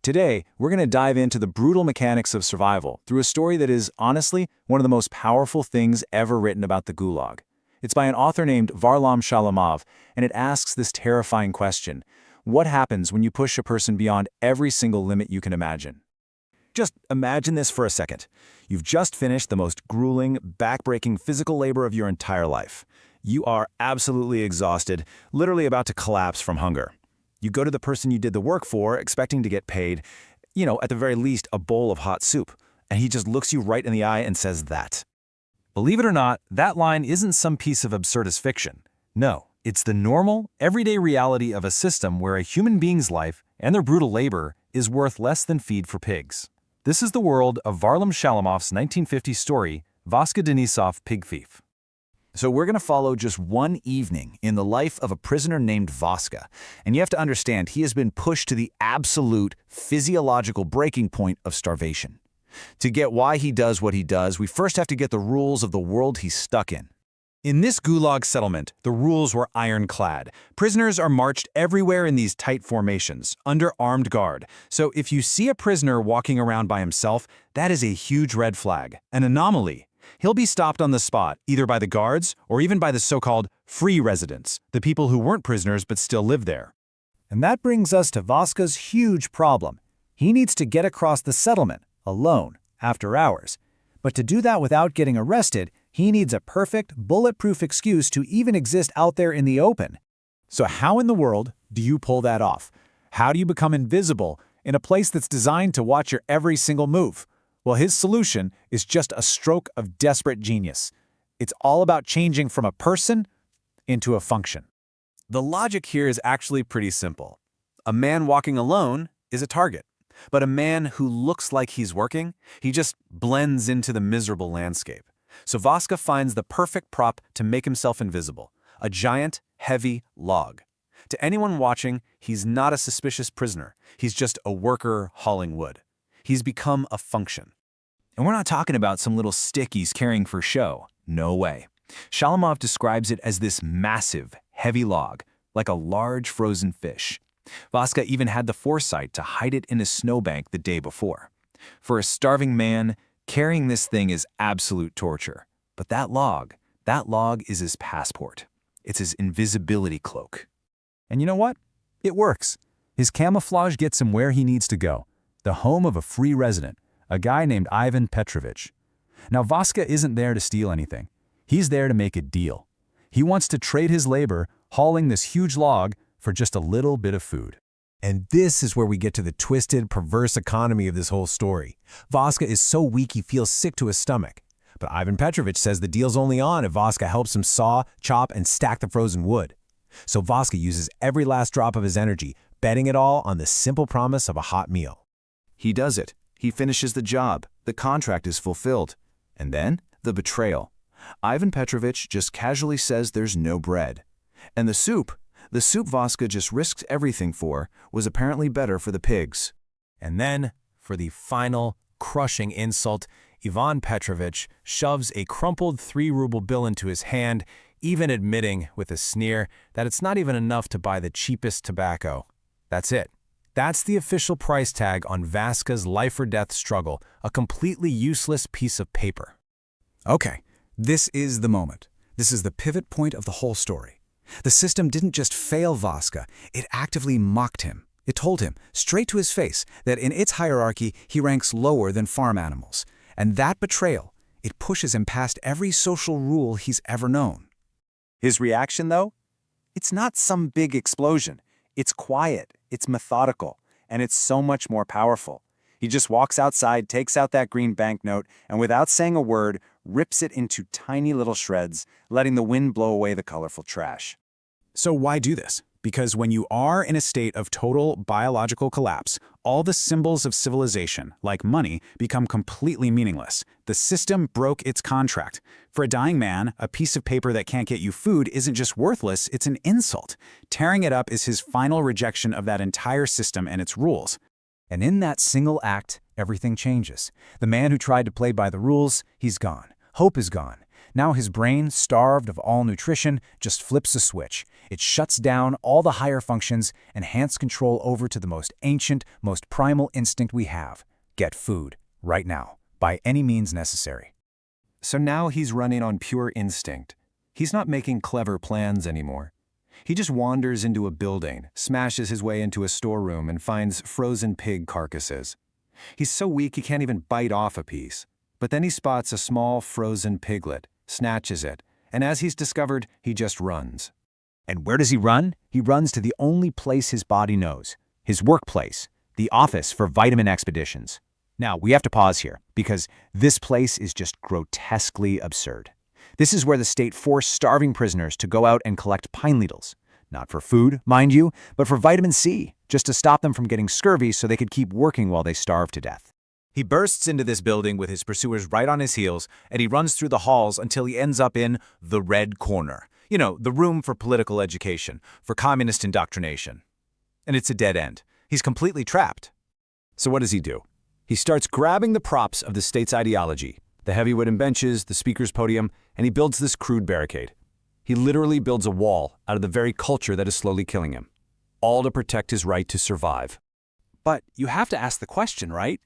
Today, we're going to dive into the brutal mechanics of survival through a story that is, honestly, one of the most powerful things ever written about the Gulag. It's by an author named Varlam Shalamov, and it asks this terrifying question: what happens when you push a person beyond every single limit you can imagine? Just imagine this for a second. You've just finished the most grueling, back-breaking physical labor of your entire life. You are absolutely exhausted, literally about to collapse from hunger. You go to the person you did the work for, expecting to get paid, at the very least, a bowl of hot soup. And he just looks you right in the eye and says that. Believe it or not, that line isn't some piece of absurdist fiction. No, it's the normal, everyday reality of a system where a human being's life and their brutal labor is worth less than feed for pigs. This is the world of Varlam Shalamov's 1950 story, Vaska Denisov, Pig Thief. So we're going to follow just one evening in the life of a prisoner named Vaska. And you have to understand, he has been pushed to the absolute physiological breaking point of starvation. To get why he does what he does, we first have to get the rules of the world he's stuck in. In this Gulag settlement, the rules were ironclad. Prisoners are marched everywhere in these tight formations, under armed guard. So if you see a prisoner walking around by himself, that is a huge red flag, an anomaly. He'll be stopped on the spot, either by the guards or even by the so-called free residents, the people who weren't prisoners but still live there. And that brings us to Vaska's huge problem. He needs to get across the settlement, alone, after hours. But to do that without getting arrested, he needs a perfect, bulletproof excuse to even exist out there in the open. So how in the world do you pull that off? How do you become invisible in a place that's designed to watch your every single move? Well, his solution is just a stroke of desperate genius. It's all about changing from a person into a function. The logic here is actually pretty simple. A man walking alone is a target, but a man who looks like he's working, he just blends into the miserable landscape. So Vaska finds the perfect prop to make himself invisible, a giant, heavy log. To anyone watching, he's not a suspicious prisoner. He's just a worker hauling wood. He's become a function. And we're not talking about some little stick he's carrying for show. No way. Shalamov describes it as this massive, heavy log, like a large frozen fish. Vaska even had the foresight to hide it in a snowbank the day before. For a starving man, carrying this thing is absolute torture. But that log is his passport. It's his invisibility cloak. And you know what? It works. His camouflage gets him where he needs to go. The home of a free resident, a guy named Petrovich. Now Vaska isn't there to steal anything. He's there to make a deal. He wants to trade his labor, hauling this huge log, for just a little bit of food. And this is where we get to the twisted, perverse economy of this whole story. Vaska is so weak he feels sick to his stomach. But Petrovich says the deal's only on if Vaska helps him saw, chop, and stack the frozen wood. So Vaska uses every last drop of his energy, betting it all on the simple promise of a hot meal. He does it. He finishes the job. The contract is fulfilled. And then, the betrayal. Petrovich just casually says there's no bread. And the soup Vaska just risks everything for, was apparently better for the pigs. And then, for the final, crushing insult, Petrovich shoves a crumpled 3-ruble bill into his hand, even admitting, with a sneer, that it's not even enough to buy the cheapest tobacco. That's it. That's the official price tag on Vaska's life-or-death struggle, a completely useless piece of paper. Okay, this is the moment. This is the pivot point of the whole story. The system didn't just fail Vaska, it actively mocked him. It told him, straight to his face, that in its hierarchy he ranks lower than farm animals. And that betrayal, it pushes him past every social rule he's ever known. His reaction, though? It's not some big explosion. It's quiet, it's methodical, and it's so much more powerful. He just walks outside, takes out that green banknote, and without saying a word, rips it into tiny little shreds, letting the wind blow away the colorful trash. So why do this? Because when you are in a state of total biological collapse, all the symbols of civilization, like money, become completely meaningless. The system broke its contract. For a dying man, a piece of paper that can't get you food isn't just worthless, it's an insult. Tearing it up is his final rejection of that entire system and its rules. And in that single act, everything changes. The man who tried to play by the rules, he's gone. Hope is gone. Now his brain, starved of all nutrition, just flips a switch. It shuts down all the higher functions and hands control over to the most ancient, most primal instinct we have. Get food, right now, by any means necessary. So now he's running on pure instinct. He's not making clever plans anymore. He just wanders into a building, smashes his way into a storeroom, and finds frozen pig carcasses. He's so weak he can't even bite off a piece. But then he spots a small frozen piglet, snatches it, and as he's discovered, he just runs. And where does he run? He runs to the only place his body knows, his workplace, the office for vitamin expeditions. Now, we have to pause here, because this place is just grotesquely absurd. This is where the state forced starving prisoners to go out and collect pine needles. Not for food, mind you, but for vitamin C, just to stop them from getting scurvy so they could keep working while they starve to death. He bursts into this building with his pursuers right on his heels, and he runs through the halls until he ends up in the Red Corner. You know, the room for political education, for communist indoctrination. And it's a dead end. He's completely trapped. So what does he do? He starts grabbing the props of the state's ideology, the heavy wooden benches, the speaker's podium, and he builds this crude barricade. He literally builds a wall out of the very culture that is slowly killing him, all to protect his right to survive. But you have to ask the question, right?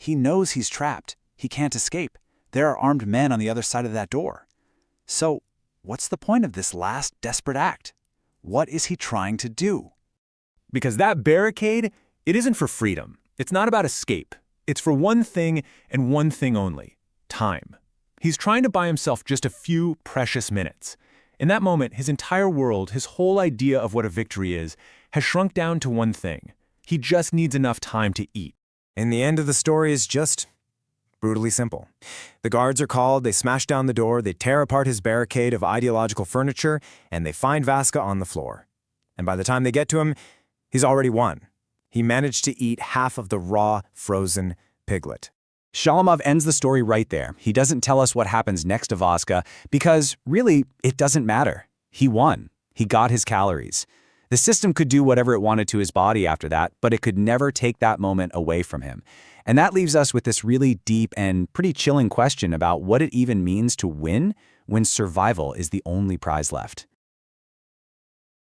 He knows he's trapped. He can't escape. There are armed men on the other side of that door. So, what's the point of this last desperate act? What is he trying to do? Because that barricade, it isn't for freedom. It's not about escape. It's for one thing and one thing only: time. He's trying to buy himself just a few precious minutes. In that moment, his entire world, his whole idea of what a victory is, has shrunk down to one thing. He just needs enough time to eat. And the end of the story is just brutally simple. The guards are called, they smash down the door, they tear apart his barricade of ideological furniture, and they find Vaska on the floor. And by the time they get to him, he's already won. He managed to eat half of the raw, frozen piglet. Shalamov ends the story right there. He doesn't tell us what happens next to Vaska because, really, it doesn't matter. He won. He got his calories. The system could do whatever it wanted to his body after that, but it could never take that moment away from him. And that leaves us with this really deep and pretty chilling question about what it even means to win when survival is the only prize left.